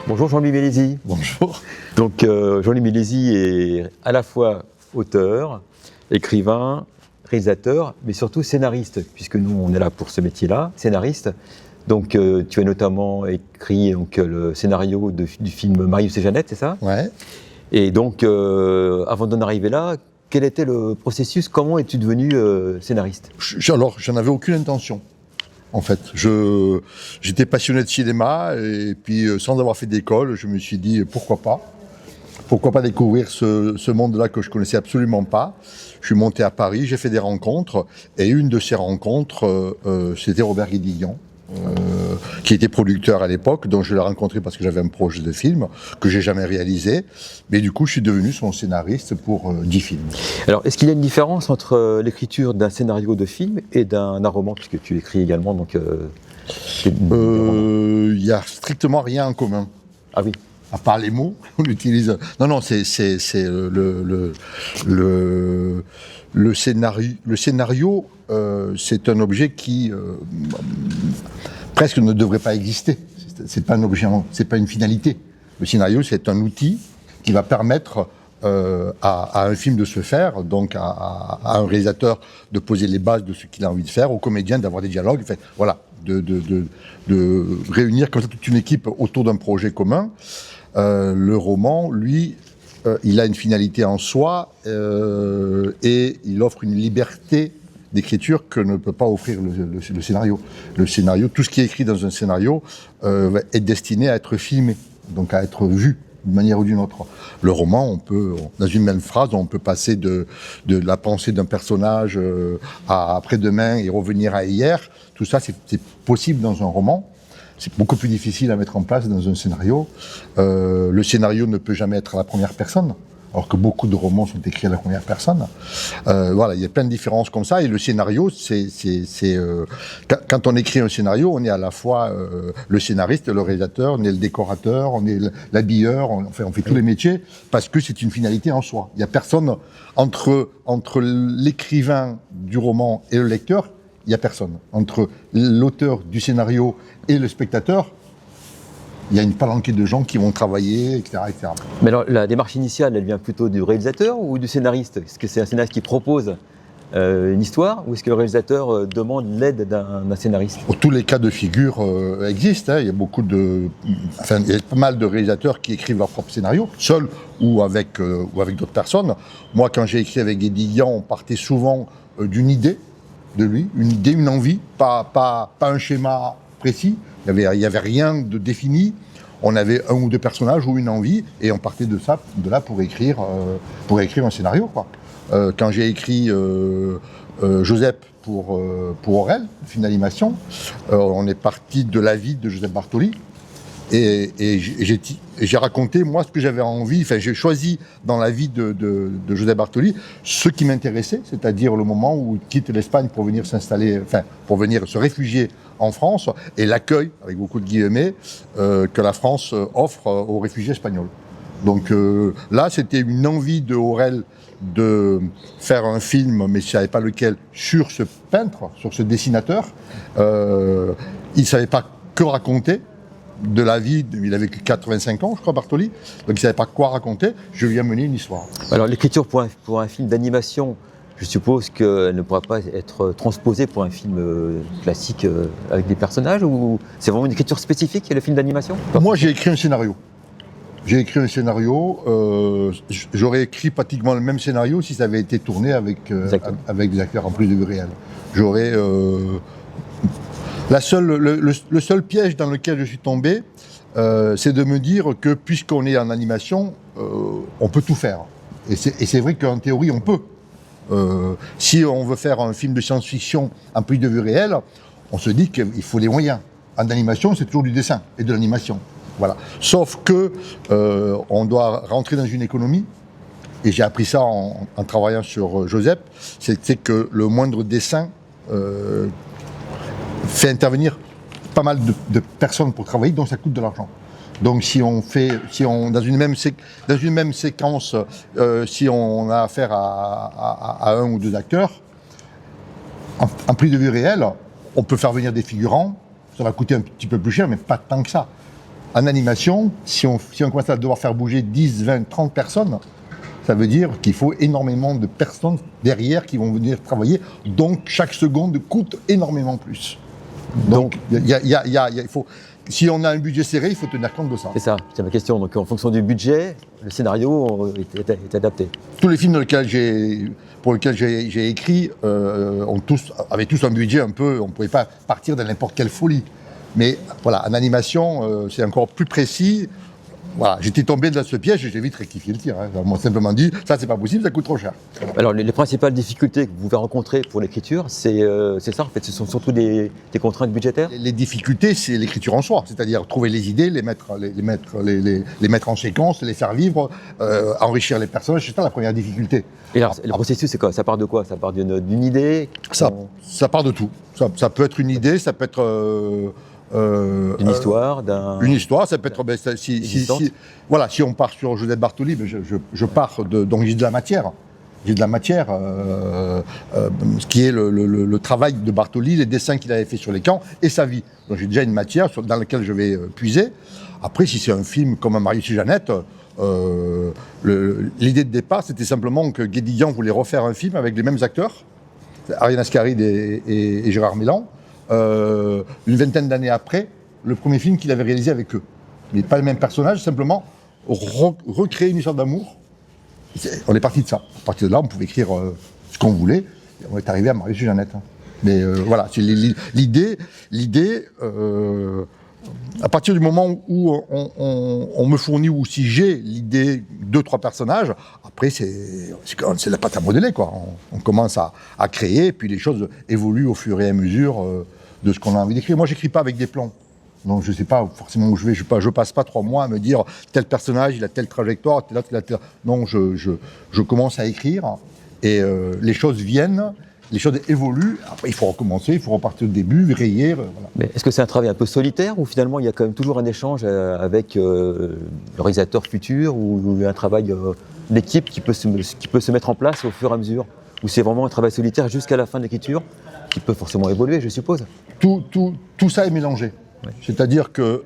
Bonjour Jean-Louis Mélézy. Bonjour. Donc Jean-Louis Mélézy est à la fois auteur, écrivain, réalisateur, mais surtout scénariste, puisque nous on est là pour ce métier-là, scénariste. Donc tu as notamment écrit le scénario du film Marius et Jeannette, c'est ça? Ouais. Et donc avant d'en arriver là, quel était le processus? Comment es-tu devenu scénariste? Alors, j'en avais aucune intention. En fait, j'étais passionné de cinéma et puis sans avoir fait d'école, je me suis dit pourquoi pas découvrir ce monde-là que je connaissais absolument pas. Je suis monté à Paris, j'ai fait des rencontres et une de ces rencontres, c'était Robert Guédiguian, qui était producteur à l'époque, donc je l'ai rencontré parce que j'avais un projet de film que j'ai jamais réalisé, mais du coup je suis devenu son scénariste pour 10 films. Alors, est-ce qu'il y a une différence entre l'écriture d'un scénario de film et d'un roman, puisque tu écris également donc Il y a strictement rien en commun. Ah oui. À part les mots, on utilise. Non, c'est le scénario. Le scénario, c'est un objet qui presque ne devrait pas exister. C'est pas un objet, c'est pas une finalité. Le scénario, c'est un outil qui va permettre à un film de se faire, donc à un réalisateur de poser les bases de ce qu'il a envie de faire, aux comédiens d'avoir des dialogues. Enfin, voilà, de réunir comme ça toute une équipe autour d'un projet commun. Le roman, lui, il a une finalité en soi et il offre une liberté d'écriture que ne peut pas offrir le scénario. Le scénario, tout ce qui est écrit dans un scénario est destiné à être filmé, donc à être vu d'une manière ou d'une autre. Le roman, dans une même phrase, on peut passer de la pensée d'un personnage à après-demain et revenir à hier. Tout ça, c'est possible dans un roman. C'est beaucoup plus difficile à mettre en place dans un scénario. Le scénario ne peut jamais être à la première personne, alors que beaucoup de romans sont écrits à la première personne. Voilà, il y a plein de différences comme ça. Et le scénario, quand on écrit un scénario, on est à la fois le scénariste, le réalisateur, on est le décorateur, on est l'habilleur, on fait tous les métiers, parce que c'est une finalité en soi. Il n'y a personne entre l'écrivain du roman et le lecteur. Il n'y a personne. Entre l'auteur du scénario et le spectateur, il y a une palanquée de gens qui vont travailler, etc., etc. Mais alors, la démarche initiale, elle vient plutôt du réalisateur ou du scénariste? Est-ce que c'est un scénariste qui propose une histoire ou est-ce que le réalisateur demande l'aide d'un scénariste? Tous les cas de figure existent. Hein. Il y a il y a pas mal de réalisateurs qui écrivent leur propre scénario, seuls ou avec d'autres personnes. Moi, quand j'ai écrit avec Guédiguian, on partait souvent d'une idée de lui, une idée, une envie, pas un schéma précis. Il y avait rien de défini. On avait un ou deux personnages ou une envie, et on partait de là pour écrire un scénario, quoi. Quand j'ai écrit Joseph pour Aurel, film d'animation, on est parti de la vie de Joseph Bartoli. Et j'ai raconté, moi, ce que j'avais envie, enfin, j'ai choisi dans la vie de Joseph Bartoli ce qui m'intéressait, c'est-à-dire le moment où il quitte l'Espagne pour venir s'installer, enfin, pour venir se réfugier en France, et l'accueil, avec beaucoup de guillemets, que la France offre aux réfugiés espagnols. Donc là, c'était une envie de Aurel de faire un film, mais je ne savais pas lequel, sur ce peintre, sur ce dessinateur. Il ne savait pas que raconter de la vie, il avait que 85 ans, je crois, Bartoli, donc il ne savait pas quoi raconter, je lui ai mené une histoire. Alors l'écriture pour un film d'animation, je suppose qu'elle ne pourra pas être transposée pour un film classique avec des personnages, ou c'est vraiment une écriture spécifique, le film d'animation? Moi, j'ai écrit un scénario. J'aurais écrit pratiquement le même scénario si ça avait été tourné avec des acteurs en plus de vue réelle. J'aurais... Le seul piège dans lequel je suis tombé, c'est de me dire que puisqu'on est en animation, on peut tout faire. Et c'est vrai qu'en théorie, on peut. Si on veut faire un film de science-fiction en plus de vue réelle, on se dit qu'il faut des moyens. En animation, c'est toujours du dessin et de l'animation. Voilà. Sauf que on doit rentrer dans une économie. Et j'ai appris ça en travaillant sur Joseph, c'est que le moindre dessin fait intervenir pas mal de personnes pour travailler, donc ça coûte de l'argent. Donc dans une même séquence, si on a affaire à un ou deux acteurs, en plus de vue réelle, on peut faire venir des figurants, ça va coûter un petit peu plus cher, mais pas tant que ça. En animation, si on commence à devoir faire bouger 10, 20, 30 personnes, ça veut dire qu'il faut énormément de personnes derrière qui vont venir travailler. Donc, chaque seconde coûte énormément plus. Donc, il faut, si on a un budget serré, il faut tenir compte de ça. C'est ça, c'est ma question. Donc, en fonction du budget, le scénario est adapté. Tous les films pour lesquels j'ai écrit avaient tous un budget un peu. On ne pouvait pas partir de n'importe quelle folie. Mais voilà, en animation, c'est encore plus précis. Voilà, j'étais tombé dans ce piège et j'ai vite rectifié le tir. On m'a simplement dit, ça c'est pas possible, ça coûte trop cher. Voilà. Alors, les principales difficultés que vous pouvez rencontrer pour l'écriture, c'est ça en fait, ce sont surtout des contraintes budgétaires. Les difficultés, c'est l'écriture en soi, c'est-à-dire trouver les idées, les mettre en séquence, les faire vivre, enrichir les personnages, c'est ça la première difficulté. Et alors, le processus, c'est quoi? Ça part de quoi? Ça part d'une idée? Ça part de tout. Ça peut être une idée, ça peut être... une histoire, Une histoire, ça peut être... Voilà, si on part sur Joseph Bartoli, je pars donc j'ai de la matière. J'ai de la matière, ce qui est le travail de Bartoli, les dessins qu'il avait fait sur les camps et sa vie. Donc j'ai déjà une matière dans laquelle je vais puiser. Après, si c'est un film comme Marius et Jeannette, l'idée de départ, c'était simplement que Guédiguian voulait refaire un film avec les mêmes acteurs, Ariane Ascaride et Gérard Mélan. Une vingtaine d'années après, le premier film qu'il avait réalisé avec eux. Mais pas le même personnage, simplement recréer une histoire d'amour. On est parti de ça. À partir de là, on pouvait écrire ce qu'on voulait. Et on est arrivé à Marius et Jeannette. Mais voilà, c'est l'idée. À partir du moment où on me fournit, ou si j'ai l'idée, 2-3 personnages, après c'est la pâte à modeler, quoi. On commence à créer, puis les choses évoluent au fur et à mesure de ce qu'on a envie d'écrire. Moi, j'écris pas avec des plans. Donc je ne sais pas forcément où je vais. Je passe pas 3 mois à me dire tel personnage, il a telle trajectoire, tel. Non, je commence à écrire et les choses viennent. Les choses évoluent, après il faut recommencer, il faut repartir au début, rayer. Voilà. Mais est-ce que c'est un travail un peu solitaire ou finalement il y a quand même toujours un échange avec le réalisateur futur ou un travail d'équipe qui peut se mettre en place au fur et à mesure? Ou c'est vraiment un travail solitaire jusqu'à la fin de l'écriture qui peut forcément évoluer, je suppose? Tout ça est mélangé. Ouais. C'est-à-dire que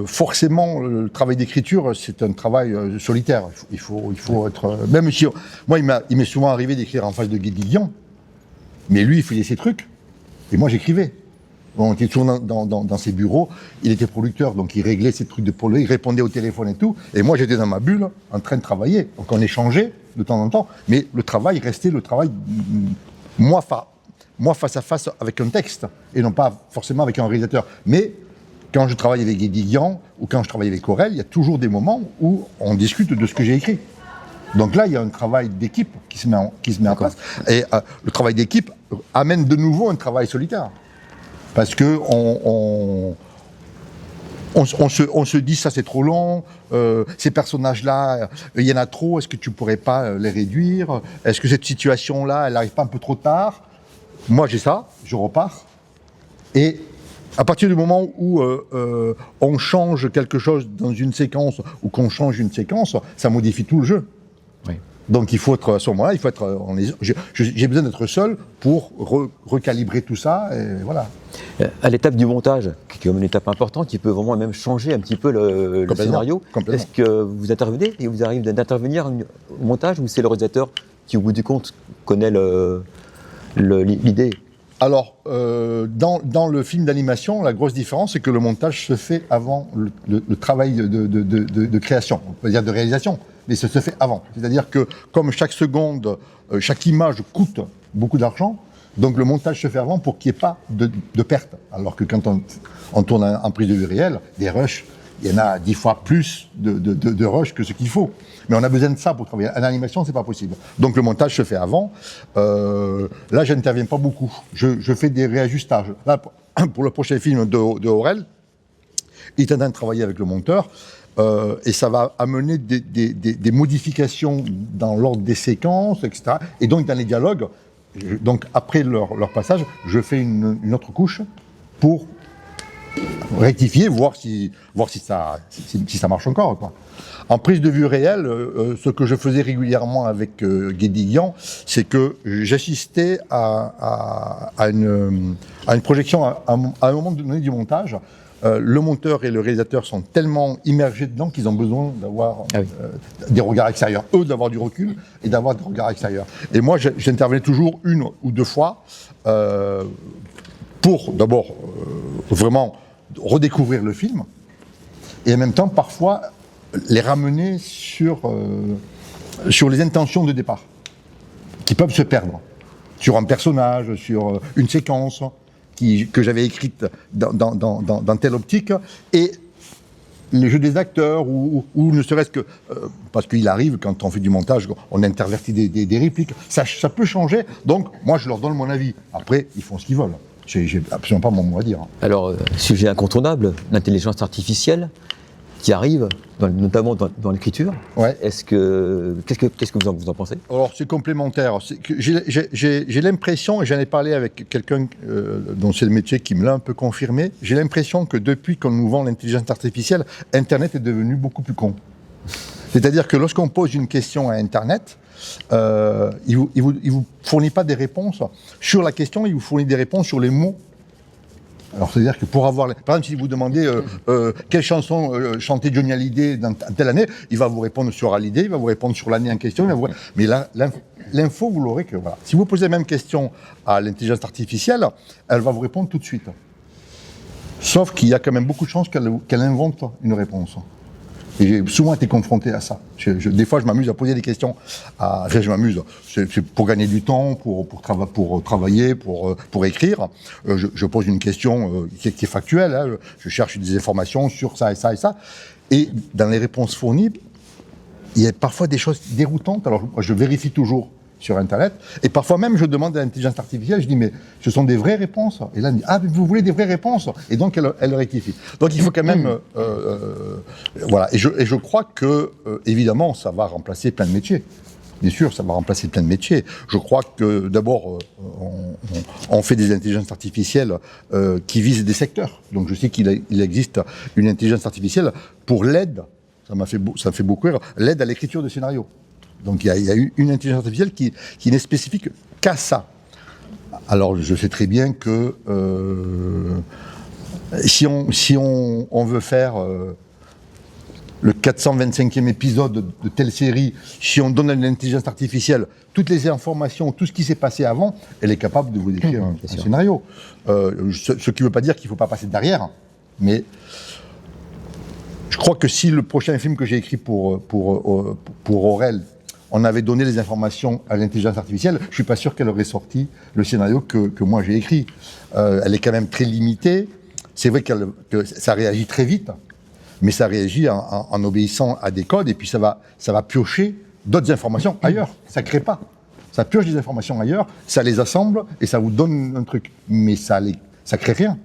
forcément le travail d'écriture c'est un travail solitaire. Il faut être... Même si... Moi il m'est souvent arrivé d'écrire en face de Guédiguian. Mais lui, il faisait ses trucs, et moi, j'écrivais. On était toujours dans ses bureaux, il était producteur, donc il réglait ses trucs de polo, il répondait au téléphone et tout, et moi, j'étais dans ma bulle, en train de travailler. Donc on échangeait de temps en temps, mais le travail restait le travail, moi face à face avec un texte, et non pas forcément avec un réalisateur. Mais quand je travaille avec Guédiguian, ou quand je travaille avec Aurel, il y a toujours des moments où on discute de ce que j'ai écrit. Donc là, il y a un travail d'équipe qui se met en place. Et le travail d'équipe amène de nouveau un travail solitaire. Parce que on se dit, ça c'est trop long, ces personnages-là, il y en a trop, est-ce que tu pourrais pas les réduire? Est-ce que cette situation-là, elle n'arrive pas un peu trop tard? Moi j'ai ça, je repars. Et à partir du moment où on change quelque chose dans une séquence, ou qu'on change une séquence, ça modifie tout le jeu. Oui. Donc il faut être à ce moment-là, j'ai besoin d'être seul pour recalibrer tout ça, et voilà. À l'étape du montage, qui est une étape importante, qui peut vraiment même changer un petit peu le scénario, est-ce que vous intervenez et vous arrivez d'intervenir au montage, ou c'est le réalisateur qui, au bout du compte, connaît l'idée? Alors, dans le film d'animation, la grosse différence, c'est que le montage se fait avant le travail de création, on peut dire de réalisation, mais ça se fait avant. C'est-à-dire que, comme chaque seconde, chaque image coûte beaucoup d'argent, donc le montage se fait avant pour qu'il n'y ait pas de perte. Alors que quand on tourne en prise de vue réelle, des rushs, il y en a 10 fois plus de rushs que ce qu'il faut. Mais on a besoin de ça pour travailler. En animation, c'est pas possible. Donc le montage se fait avant. Là, je n'interviens pas beaucoup. Je fais des réajustages. Là, pour le prochain film de Aurel, il est en train de travailler avec le monteur. Et ça va amener des modifications dans l'ordre des séquences, etc. Et donc, dans les dialogues, donc après leur passage, je fais une autre couche pour rectifier, voir si ça marche encore, quoi. En prise de vue réelle, ce que je faisais régulièrement avec Guédiguian, c'est que j'assistais à une projection à un moment donné du montage. le monteur et le réalisateur sont tellement immergés dedans qu'ils ont besoin d'avoir des regards extérieurs. Eux, d'avoir du recul et d'avoir des regards extérieurs. Et moi, j'intervenais toujours 1 ou 2 fois pour, d'abord, vraiment redécouvrir le film et en même temps, parfois, les ramener sur les intentions de départ qui peuvent se perdre. Sur un personnage, sur une séquence que j'avais écrite dans telle optique, et les jeux des acteurs, ou ne serait-ce que... parce qu'il arrive, quand on fait du montage, on intervertit des répliques, ça peut changer, donc moi je leur donne mon avis. Après, ils font ce qu'ils veulent. J'ai absolument pas mon mot à dire. Alors, sujet incontournable, l'intelligence artificielle, qui arrive, notamment dans l'écriture. Ouais. Qu'est-ce que vous en pensez? Alors c'est complémentaire. J'ai l'impression, et j'en ai parlé avec quelqu'un dont c'est le métier qui me l'a un peu confirmé, j'ai l'impression que depuis qu'on nous vend l'intelligence artificielle, Internet est devenu beaucoup plus con. C'est-à-dire que lorsqu'on pose une question à Internet, il vous fournit pas des réponses sur la question, il vous fournit des réponses sur les mots. Alors, c'est-à-dire que pour avoir... Par exemple, si vous demandez quelle chanson chantait Johnny Hallyday dans telle année, il va vous répondre sur Hallyday, il va vous répondre sur l'année en question. Mais là, l'info, vous l'aurez que... Voilà. Si vous posez la même question à l'intelligence artificielle, elle va vous répondre tout de suite. Sauf qu'il y a quand même beaucoup de chances qu'elle invente une réponse. Et j'ai souvent été confronté à ça. Des fois, je m'amuse à poser des questions. Enfin, je m'amuse. C'est pour gagner du temps, pour travailler, pour écrire. Je pose une question qui est factuelle. Hein. Je cherche des informations sur ça et ça et ça. Et dans les réponses fournies, il y a parfois des choses déroutantes. Alors, je vérifie toujours sur Internet. Et parfois même, je demande à l'intelligence artificielle, je dis, mais ce sont des vraies réponses? Et là, elle me dit, ah, mais vous voulez des vraies réponses? Et donc, elle rectifie. Donc, il faut quand même... voilà. Et je crois que, évidemment, ça va remplacer plein de métiers. Bien sûr, ça va remplacer plein de métiers. Je crois que, d'abord, on fait des intelligences artificielles qui visent des secteurs. Donc, je sais qu'il existe une intelligence artificielle pour l'aide, ça me fait beaucoup rire, l'aide à l'écriture de scénarios. Donc il y a eu une intelligence artificielle qui n'est spécifique qu'à ça. Alors je sais très bien que si on veut faire le 425e épisode de telle série, si on donne à l'intelligence artificielle toutes les informations, tout ce qui s'est passé avant, elle est capable de vous écrire un scénario. Ce qui ne veut pas dire qu'il ne faut pas passer derrière, mais je crois que si le prochain film que j'ai écrit pour Aurel, on avait donné les informations à l'intelligence artificielle, je ne suis pas sûr qu'elle aurait sorti le scénario que moi j'ai écrit. Elle est quand même très limitée. C'est vrai que ça réagit très vite, mais ça réagit en obéissant à des codes, et puis ça va piocher d'autres informations ailleurs. Ça ne crée pas. Ça pioche des informations ailleurs, ça les assemble, et ça vous donne un truc. Mais ça ne crée rien.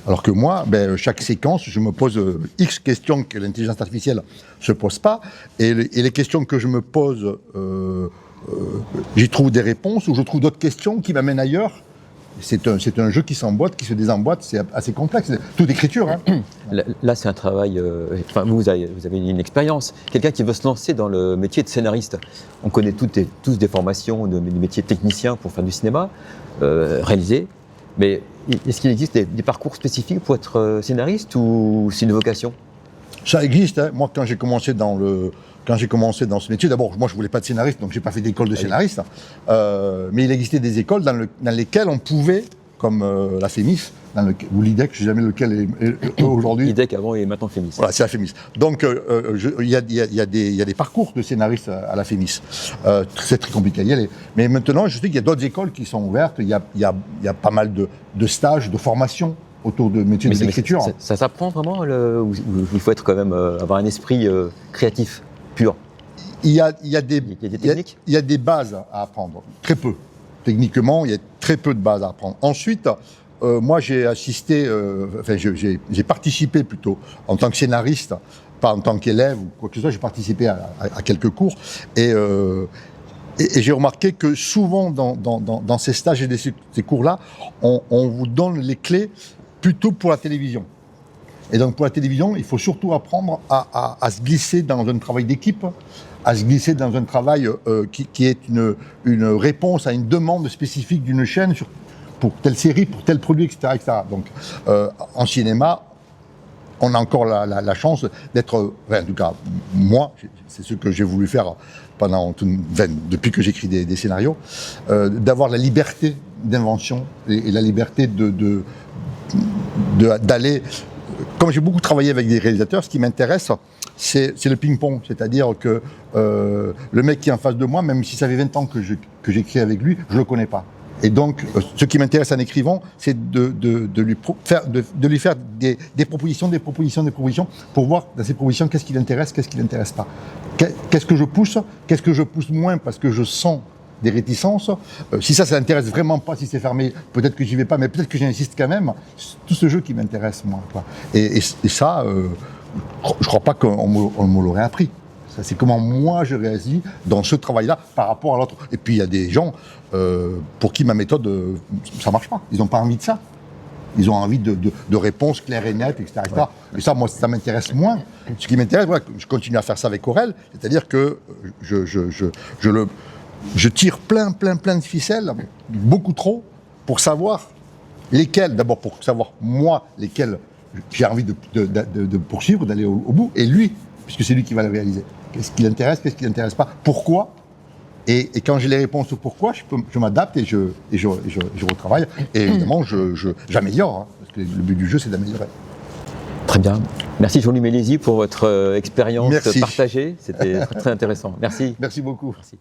Alors que moi, chaque séquence, je me pose X questions que l'intelligence artificielle ne se pose pas, et les questions que je me pose, j'y trouve des réponses, ou je trouve d'autres questions qui m'amènent ailleurs. C'est un jeu qui s'emboîte, qui se désemboîte, c'est assez complexe. Toute écriture. Hein. Là, c'est un travail... vous avez une expérience. Quelqu'un qui veut se lancer dans le métier de scénariste. On connaît tous des formations du métier de technicien pour faire du cinéma, réaliser. Mais est-ce qu'il existe des parcours spécifiques pour être scénariste, ou c'est une vocation? Ça existe. Hein. Moi, quand j'ai commencé dans ce métier, d'abord, moi, je voulais pas de scénariste, donc j'ai pas fait d'école de scénariste. Mais il existait des écoles dans lesquelles on pouvait, comme la FEMIS, ou l'IDEC, je ne sais jamais lequel est aujourd'hui. l'IDEC avant et maintenant FEMIS. Voilà, c'est la FEMIS. Donc, il y a des parcours de scénaristes à la FEMIS. C'est très compliqué à y aller. Mais maintenant, je sais qu'il y a d'autres écoles qui sont ouvertes. Il y a pas mal de stages, de formations autour de métiers de l'écriture. Ça s'apprend vraiment, ou il faut être quand même avoir un esprit créatif pur? Il y a des techniques. Il y a des bases à apprendre, très peu. Techniquement, il y a très peu de bases à apprendre. Ensuite, moi, j'ai assisté, j'ai participé plutôt en tant que scénariste, pas en tant qu'élève ou quoi que ce soit. J'ai participé à quelques cours, et j'ai remarqué que souvent dans ces stages et ces cours-là, on vous donne les clés plutôt pour la télévision. Et donc pour la télévision, il faut surtout apprendre à se glisser dans un travail d'équipe, à se glisser dans un travail qui est une réponse à une demande spécifique d'une chaîne pour telle série, pour tel produit, etc. etc. Donc en cinéma, on a encore la chance d'être, en tout cas, moi, c'est ce que j'ai voulu faire depuis que j'écris des scénarios, d'avoir la liberté d'invention et la liberté d'aller. Comme j'ai beaucoup travaillé avec des réalisateurs, ce qui m'intéresse, c'est le ping-pong. C'est-à-dire que le mec qui est en face de moi, même si ça fait 20 ans que j'écris avec lui, je ne le connais pas. Et donc, ce qui m'intéresse en écrivant, c'est de lui faire des propositions, pour voir dans ces propositions qu'est-ce qui l'intéresse, qu'est-ce qui ne l'intéresse pas. Qu'est-ce que je pousse moins parce que je sens des réticences. Si ça l'intéresse vraiment pas, si c'est fermé, peut-être que j'y vais pas, mais peut-être que j'insiste quand même. C'est tout ce jeu qui m'intéresse, moi, quoi. Et ça, je crois pas qu'on me l'aurait appris. Ça, c'est comment moi je réagis dans ce travail-là par rapport à l'autre. Et puis il y a des gens pour qui ma méthode, ça marche pas. Ils n'ont pas envie de ça. Ils ont envie de réponses claires et nettes, etc. Ouais. Et ça, moi, ça m'intéresse moins. Ce qui m'intéresse, moi, je continue à faire ça avec Aurel, c'est-à-dire que je tire plein de ficelles, beaucoup trop, pour savoir lesquelles, d'abord pour savoir moi, lesquelles j'ai envie de poursuivre, d'aller au bout, et lui, puisque c'est lui qui va le réaliser. Qu'est-ce qui l'intéresse, qu'est-ce qui l'intéresse pas, pourquoi, et quand j'ai les réponses au pourquoi, je m'adapte et je retravaille, et évidemment, j'améliore, hein, parce que le but du jeu, c'est d'améliorer. Très bien. Merci Jean-Louis Mélézy pour votre expérience partagée. C'était très intéressant. Merci. Merci beaucoup. Merci.